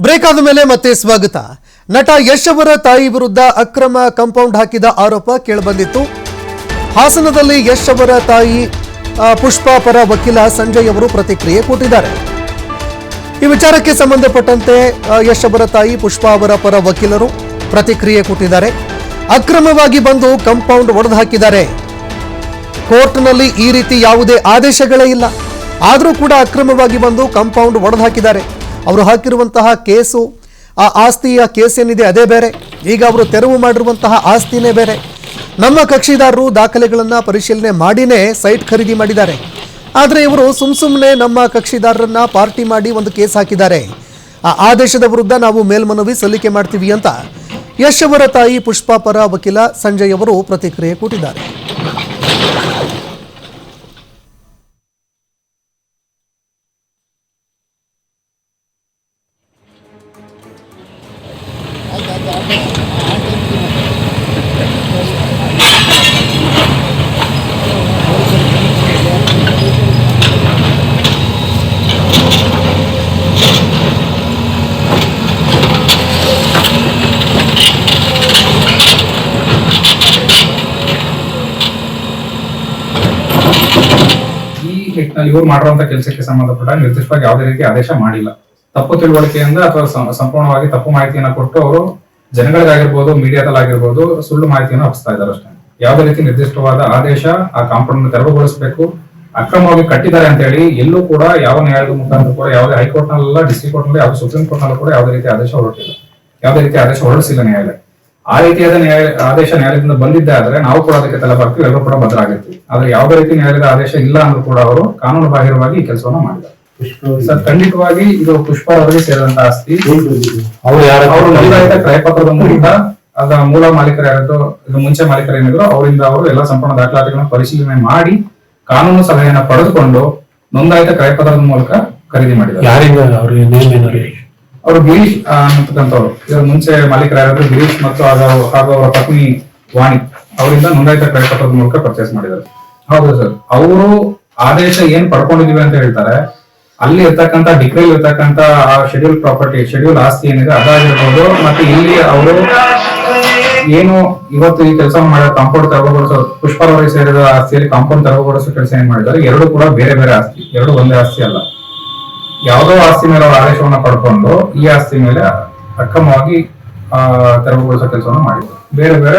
Break ಆದ ಮೇಲೆ ಮತ್ತೆ ಸ್ವಾಗತ. ನಟ ಯಶ್ ಅವರ ತಾಯಿ ವಿರುದ್ಧ ಅಕ್ರಮ ಕಾಂಪೌಂಡ್ ಹಾಕಿದ ಆರೋಪ ಕೇಳಿಬಂದಿತ್ತು. ಹಾಸನದಲ್ಲಿ ಯಶ್ ಅವರ ತಾಯಿ ಪುಷ್ಪಾ ಪರ ವಕೀಲ ಸಂಜಯ್ ಅವರು ಪ್ರತಿಕ್ರಿಯೆ ಕೊಟ್ಟಿದ್ದಾರೆ. ಈ ವಿಚಾರಕ್ಕೆ ಸಂಬಂಧಪಟ್ಟಂತೆ ಯಶ್ ಅವರ ತಾಯಿ ಪುಷ್ಪಾ ಅವರ ಪರ ವಕೀಲರು ಪ್ರತಿಕ್ರಿಯೆ ಕೊಟ್ಟಿದ್ದಾರೆ. ಅಕ್ರಮವಾಗಿ ಬಂದು ಕಾಂಪೌಂಡ್ ಒಡೆದು ಹಾಕಿದ್ದಾರೆ. ಕೋರ್ಟ್ನಲ್ಲಿ ಈ ರೀತಿ ಯಾವುದೇ ಆದೇಶಗಳೇ ಇಲ್ಲ, ಆದರೂ ಕೂಡ ಅಕ್ರಮವಾಗಿ ಬಂದು ಕಾಂಪೌಂಡ್ ಒಡೆದು ಹಾಕಿದ್ದಾರೆ. ಅವರು ಹಾಕಿರುವಂತಹ ಕೇಸು, ಆ ಆಸ್ತಿಯ ಕೇಸ್ ಏನಿದೆ ಅದೇ ಬೇರೆ, ಈಗ ಅವರು ತೆರವು ಮಾಡಿರುವಂತಹ ಆಸ್ತಿನೇ ಬೇರೆ. ನಮ್ಮ ಕಕ್ಷಿದಾರರು ದಾಖಲೆಗಳನ್ನು ಪರಿಶೀಲನೆ ಮಾಡಿನೇ ಸೈಟ್ ಖರೀದಿ ಮಾಡಿದ್ದಾರೆ. ಆದರೆ ಇವರು ಸುಮ್ಮನೆ ನಮ್ಮ ಕಕ್ಷಿದಾರರನ್ನ ಪಾರ್ಟಿ ಮಾಡಿ ಒಂದು ಕೇಸ್ ಹಾಕಿದ್ದಾರೆ. ಆ ಆದೇಶದ ವಿರುದ್ಧ ನಾವು ಮೇಲ್ಮನವಿ ಸಲ್ಲಿಕೆ ಮಾಡ್ತೀವಿ ಅಂತ ಯಶ್ ಅವರ ತಾಯಿ ಪುಷ್ಪಾ ಪರ ವಕೀಲ ಸಂಜಯ್ ಅವರು ಪ್ರತಿಕ್ರಿಯೆ ಕೊಟ್ಟಿದ್ದಾರೆ. ನಿಟ್ಟಿನಲ್ಲಿ ಇವ್ರು ಮಾಡಿರುವಂತ ಕೆಲಸಕ್ಕೆ ಸಂಬಂಧಪಟ್ಟ ನಿರ್ದಿಷ್ಟವಾಗಿ ಯಾವುದೇ ರೀತಿ ಆದೇಶ ಮಾಡಿಲ್ಲ. ತಪ್ಪು ತಿಳುವಳಿಕೆಯಿಂದ ಅಥವಾ ಸಂಪೂರ್ಣವಾಗಿ ತಪ್ಪು ಮಾಹಿತಿಯನ್ನ ಕೊಟ್ಟು ಅವರು ಜನಗಳಿಗಾಗಿರ್ಬೋದು, ಮೀಡಿಯಾದಲ್ಲಾಗಿರ್ಬೋದು ಸುಳ್ಳು ಮಾಹಿತಿಯನ್ನು ಹಬ್ಬಿಸ್ತಾ ಇದ್ದಾರೆ ಅಷ್ಟೇ. ಯಾವುದೇ ರೀತಿ ನಿರ್ದಿಷ್ಟವಾದ ಆದೇಶ ಆ ಕಾಂಪೌಂಡ್ ತೆರವುಗೊಳಿಸಬೇಕು, ಅಕ್ರಮವಾಗಿ ಕಟ್ಟಿದ್ದಾರೆ ಅಂತ ಹೇಳಿ ಎಲ್ಲೂ ಕೂಡ ಯಾವ ನ್ಯಾಯಾಲಯದ ಮುಖಾಂತರ ಕೂಡ ಯಾವುದೇ ಹೈಕೋರ್ಟ್ ನಲ್ಲ, ಡಿಸ್ಟ್ರಿಕ್ಟ್ ಕೋರ್ಟ್ ನಲ್ಲಿ, ಯಾವುದೇ ಸುಪ್ರೀಂ ಕೋರ್ಟ್ ನಲ್ಲೂ ಕೂಡ ಯಾವುದೇ ರೀತಿ ಆದೇಶ ಹೊರಟಿಲ್ಲ, ಯಾವುದೇ ರೀತಿ ಆದೇಶ ಹೊರಡಿಸಿಲ್ಲ ನ್ಯಾಯಾಲಯ. ಆ ರೀತಿಯಾದ ಆದೇಶ ನ್ಯಾಯಾಲಯದಿಂದ ಬಂದಿದ್ದೆ ಆದ್ರೆ ನಾವು ಕೂಡ ಅದಕ್ಕೆ ತಲೆ ಬರ್ತೀವಿ, ಎಲ್ಲರೂ ಕೂಡ ಬದಲಾಗಿರ್ತೀವಿ. ಆದ್ರೆ ಯಾವುದೇ ರೀತಿ ನ್ಯಾಯಾಲಯದ ಆದೇಶ ಇಲ್ಲ ಅಂದ್ರೂ ಕೂಡ ಅವರು ಕಾನೂನು ಬಾಹಿರವಾಗಿ ಈ ಕೆಲಸವನ್ನ ಮಾಡಿದ್ದಾರೆ. ಸರ್, ಖಂಡಿತವಾಗಿ ಇದು ಪುಷ್ಪಾ ಅವರಿಗೆ ಸೇರಿದಂತ ಆಸ್ತಿ. ಅವರು ನೋಂದಾಯಿತ ಕ್ರಯಪತ್ರದ ಮೂಲಕ ಅದರ ಮೂಲ ಮಾಲೀಕರು ಯಾರಿದ್ರು, ಇದು ಮುಂಚೆ ಮಾಲೀಕರು ಏನಿದ್ರು ಅವರಿಂದ ಅವರು ಎಲ್ಲ ಸಂಪೂರ್ಣ ದಾಖಲಾತಿಗಳನ್ನ ಪರಿಶೀಲನೆ ಮಾಡಿ ಕಾನೂನು ಸಲಹೆಯನ್ನ ಪಡೆದುಕೊಂಡು ನೋಂದಾಯಿತ ಕ್ರಯಪತ್ರದ ಮೂಲಕ ಖರೀದಿ ಮಾಡಿದ್ದಾರೆ. ಅವರು ಗಿರೀಶ್ ಅಂತಕ್ಕಂಥವ್ರು, ಇದರ ಮುಂಚೆ ಮಾಲೀಕರು ಯಾರಾದ್ರೂ ಗಿರೀಶ್ ಮತ್ತು ಹಾಗೂ ಅವರ ಪತ್ನಿ ವಾಣಿ ಅವರಿಂದ ನೋಂದಾಯಿತ ಕ್ರಯಪತ್ರದ ಮೂಲಕ ಪರ್ಚೇಸ್ ಮಾಡಿದ್ದಾರೆ. ಹೌದು ಸರ್, ಅವರು ಆದೇಶ ಏನ್ ಪಡ್ಕೊಂಡಿದೀವಿ ಅಂತ ಹೇಳ್ತಾರೆ, ಅಲ್ಲಿ ಇರ್ತಕ್ಕಂಥ ಡಿಗ್ರಿಲ್ ಇರ್ತಕ್ಕಂಥ ಶೆಡ್ಯೂಲ್ ಪ್ರಾಪರ್ಟಿ, ಶೆಡ್ಯೂಲ್ ಆಸ್ತಿ ಏನಿದೆ ಅದಾಗಿರ್ಬೋದು, ಮತ್ತೆ ಇಲ್ಲಿ ಅವರು ಏನು ಇವತ್ತು ಈ ಕೆಲಸ ಮಾಡಿದ ಕಾಂಪೌಂಡ್ ತೆರವುಗೊಳಿಸೋ, ಪುಷ್ಪರವರಿಗೆ ಸೇರಿದ ಆಸ್ತಿಯಲ್ಲಿ ಕಾಂಪೌಂಡ್ ತೆರವುಗೊಳಿಸೋ ಕೆಲಸ ಏನ್ ಮಾಡಿದ್ದಾರೆ, ಎರಡು ಕೂಡ ಬೇರೆ ಬೇರೆ ಆಸ್ತಿ, ಎರಡು ಒಂದೇ ಆಸ್ತಿ ಅಲ್ಲ. ಯಾವುದೋ ಆಸ್ತಿ ಮೇಲೆ ಅವರ ಆದೇಶವನ್ನ ಪಡ್ಕೊಂಡು ಈ ಆಸ್ತಿ ಮೇಲೆ ಅಕ್ರಮವಾಗಿ ತೆರವುಗೊಳಿಸೋ ಕೆಲಸವನ್ನ ಮಾಡಿದ್ರು, ಬೇರೆ ಬೇರೆ.